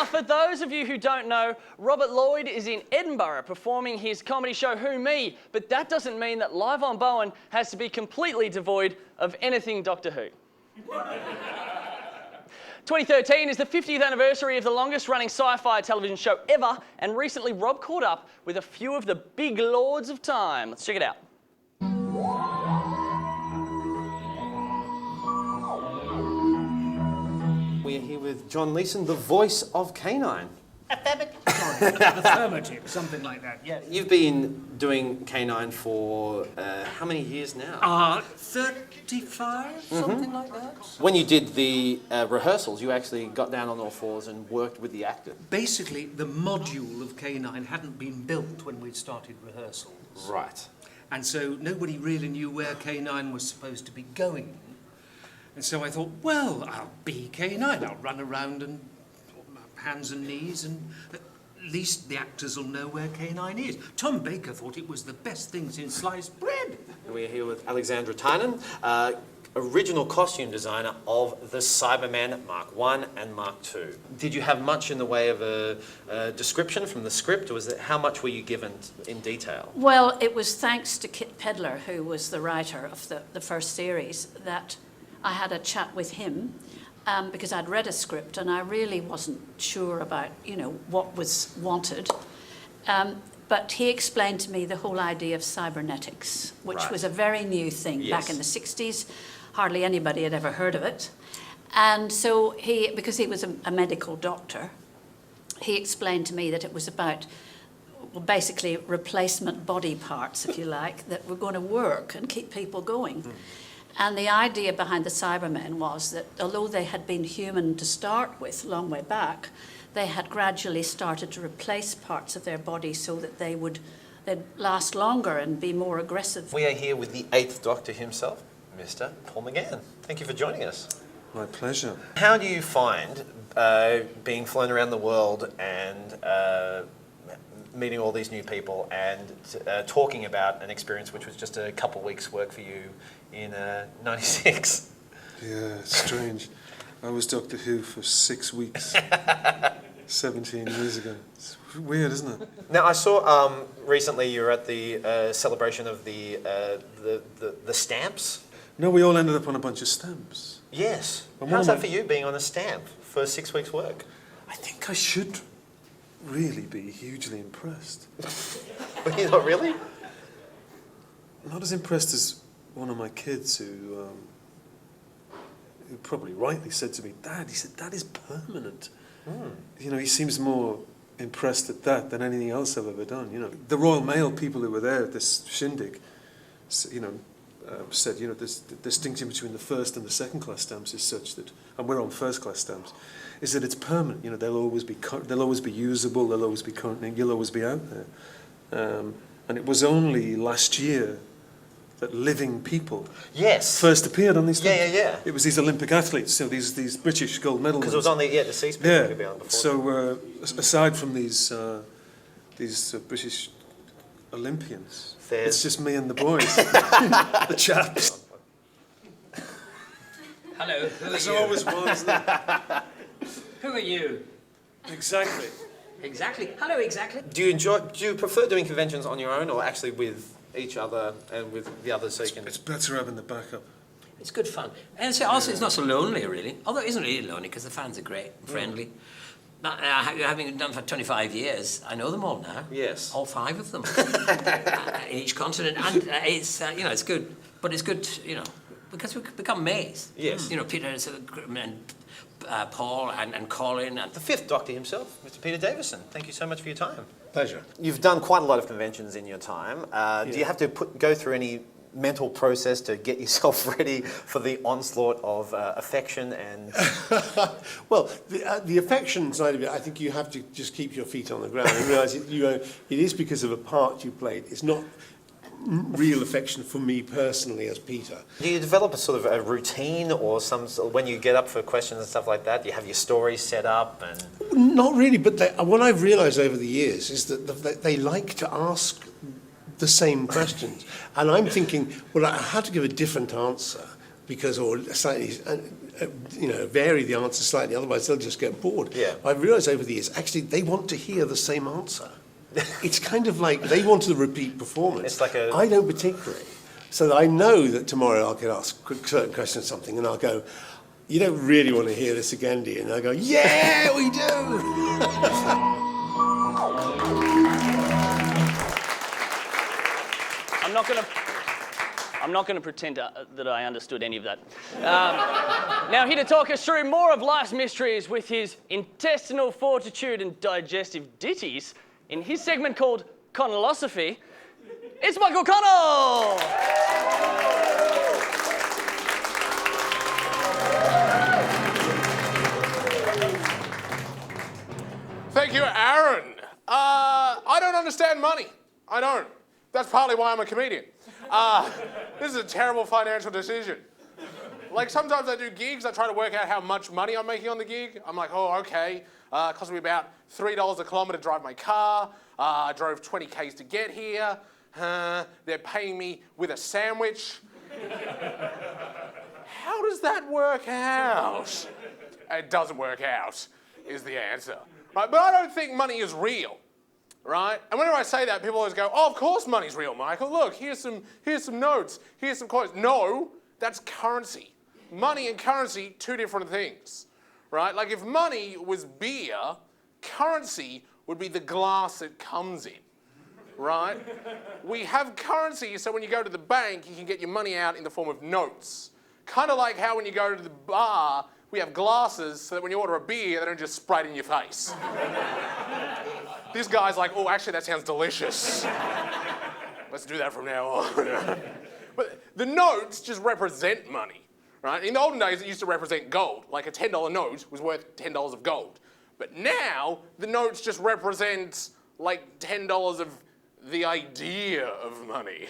Now, for those of you who don't know, Robert Lloyd is in Edinburgh performing his comedy show Who Me, but that doesn't mean that Live on Bowen has to be completely devoid of anything Doctor Who. 2013 is the 50th anniversary of the longest-running sci-fi television show ever, and recently Rob caught up with a few of the big lords of time. Let's check it out. We are here with John Leeson, the voice of K9. Affirmative, something like that, yes. You've been doing K9 for how many years now? 35, something like that. When you did the rehearsals, you actually got down on all fours and worked with the actor. Basically, the module of K9 hadn't been built when we'd started rehearsals. Right. And so nobody really knew where K9 was supposed to be going. And so I thought, well, I'll be K9. I'll run around and hands and knees, and at least the actors will know where K9 is. Tom Baker thought it was the best thing since sliced bread. We're here with Alexandra Tynan, original costume designer of the Cybermen Mark I and Mark II. Did you have much in the way of a description from the script, or was it, how much were you given in detail? Well, it was thanks to Kit Pedler, who was the writer of the first series, that I had a chat with him. Because I'd read a script and I really wasn't sure about, what was wanted. But he explained to me the whole idea of cybernetics, which was a very new thing back in the 60s. Hardly anybody had ever heard of it. And so because he was a medical doctor, he explained to me that it was about, well, basically replacement body parts, if you like, that were going to work and keep people going. And the idea behind the Cybermen was that although they had been human to start with, a long way back, they had gradually started to replace parts of their body so that they'd last longer and be more aggressive. We are here with the 8th Doctor himself, Mr. Paul McGann. Thank you for joining us. My pleasure. How do you find being flown around the world and meeting all these new people and talking about an experience which was just a couple of weeks' work for you in '96? Yeah, it's strange. I was Doctor Who for 6 weeks, 17 years ago. It's weird, isn't it? Now, I saw recently you were at the celebration of the stamps. No, we all ended up on a bunch of stamps. Yes. How's that for you, being on a stamp for 6 weeks' work? I think I should really be hugely impressed. But you're not really? Not as impressed as one of my kids who probably rightly said to me, Dad, he said, that is permanent. He seems more impressed at that than anything else I've ever done. The Royal Mail people who were there at this shindig, said, the distinction between the first and the second class stamps is such that, and we're on first class stamps, is that it's permanent. They'll always be usable, they'll always be current, you'll always be out there. And it was only last year that living people first appeared on these stamps. Yeah. It was these Olympic athletes, so these British gold medal winners. Because it was on the deceased people we've been on before. So aside from these British Olympians, it's just me and the boys, the chaps. Hello, who are As you? always was. Who are you? Exactly. Exactly. Hello, exactly. Do you prefer doing conventions on your own or actually with each other and with the others so you can... It's better having the backup. It's good fun. And so also it's not so lonely, really. Although it isn't really lonely because the fans are great and friendly. But, having done for 25 years, I know them all now. Yes. All 5 of them. In each continent. And it's, it's good. But it's good, because we've become mates. Yes. Peter and Paul and Colin and... The 5th Doctor himself, Mr. Peter Davison. Thank you so much for your time. Pleasure. You've done quite a lot of conventions in your time. Do you have to go through any mental process to get yourself ready for the onslaught of affection and... Well, the affection side of it, I think you have to just keep your feet on the ground and realise it is because of a part you played. It's not real affection for me personally as Peter. Do you develop a sort of a routine or when you get up for questions and stuff like that, you have your stories set up and... Not really, but what I've realised over the years is that they like to ask the same questions. And I'm thinking, well, I had to give a different answer because, or slightly, vary the answer slightly, otherwise they'll just get bored. Yeah. I've realised over the years, actually, they want to hear the same answer. It's kind of like they want a repeat performance. It's like a... I don't particularly. So that I know that tomorrow I'll get asked a certain question or something, and I'll go, you don't really want to hear this again, do you? And I go, yeah, we do. I'm not going to pretend that I understood any of that. Now, here to talk us through more of life's mysteries with his intestinal fortitude and digestive ditties in his segment called Connellosophy, it's Michael Connell! Thank you, Aaron. I don't understand money. I don't. That's partly why I'm a comedian. This is a terrible financial decision. Like, sometimes I do gigs, I try to work out how much money I'm making on the gig. I'm like, oh, okay, it cost me about $3 a kilometre to drive my car. I drove 20 Ks to get here. They're paying me with a sandwich. How does that work out? It doesn't work out, is the answer. Right? But I don't think money is real. Right? And whenever I say that, people always go, oh, of course money's real, Michael. Look, here's some notes, here's some coins. No, that's currency. Money and currency, two different things. Right? Like, if money was beer, currency would be the glass it comes in. Right? We have currency, so when you go to the bank, you can get your money out in the form of notes. Kind of like how when you go to the bar, we have glasses, so that when you order a beer, they don't just spray it in your face. This guy's like, oh, actually, that sounds delicious. Let's do that from now on. But the notes just represent money, right? In the olden days, it used to represent gold. Like, a $10 note was worth $10 of gold. But now, the notes just represent, like, $10 of the idea of money.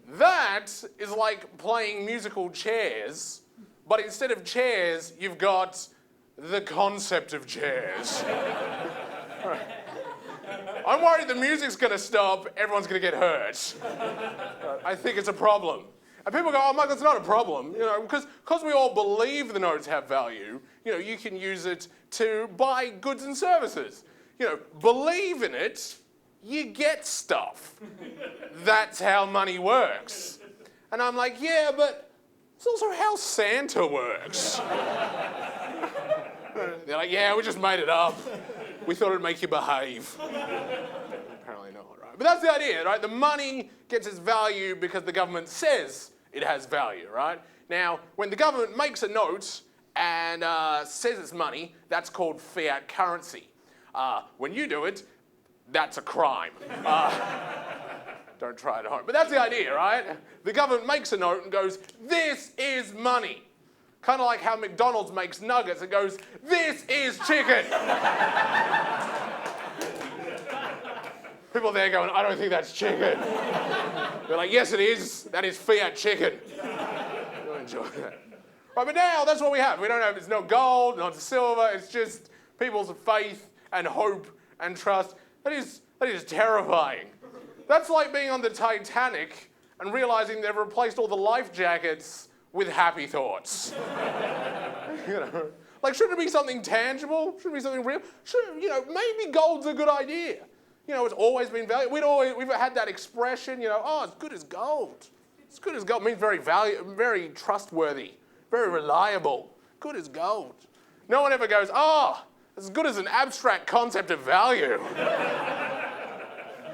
That is like playing musical chairs, but instead of chairs, you've got the concept of chairs. I'm worried the music's going to stop, everyone's going to get hurt. I think it's a problem. And people go, oh, Michael, it's not a problem, because we all believe the notes have value. You can use it to buy goods and services. Believe in it, you get stuff. That's how money works. And I'm like, yeah, but it's also how Santa works. They're like, yeah, we just made it up. We thought it'd make you behave. Apparently not, right? But that's the idea, right? The money gets its value because the government says it has value, right? Now, when the government makes a note and says it's money, that's called fiat currency. When you do it, that's a crime. Don't try it at home. But that's the idea, right? The government makes a note and goes, this is money. Kind of like how McDonald's makes nuggets. It goes, this is chicken. People there going, I don't think that's chicken. They're like, yes, it is. That is fiat chicken. You'll enjoy that. Right, but now that's what we have. We don't have, it's no gold, not silver. It's just people's faith and hope and trust. That is terrifying. That's like being on the Titanic and realizing they've replaced all the life jackets with happy thoughts. Like, shouldn't it be something tangible? Shouldn't it be something real? Maybe gold's a good idea. It's always been valuable. We've had that expression, oh, as good as gold. As good as gold. It means very trustworthy, very reliable. Good as gold. No one ever goes, oh, as good as an abstract concept of value.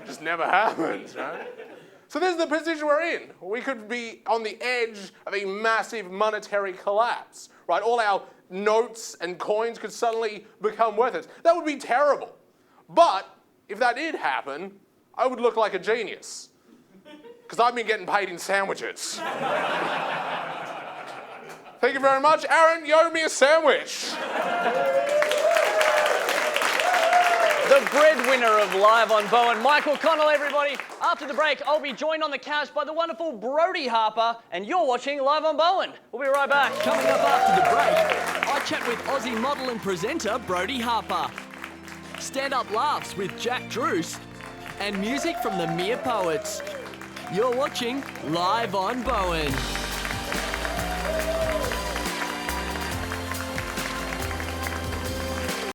Just never happens, right? So this is the position we're in. We could be on the edge of a massive monetary collapse, right? All our notes and coins could suddenly become worthless. That would be terrible. But if that did happen, I would look like a genius. Because I've been getting paid in sandwiches. Thank you very much. Aaron, you owe me a sandwich. The breadwinner of Live on Bowen, Michael Connell, everybody. After the break, I'll be joined on the couch by the wonderful Brodie Harper, and you're watching Live on Bowen. We'll be right back. Coming up after the break, I chat with Aussie model and presenter Brodie Harper. Stand-up laughs with Jack Druce, and music from the Mere Poets. You're watching Live on Bowen. Thank you.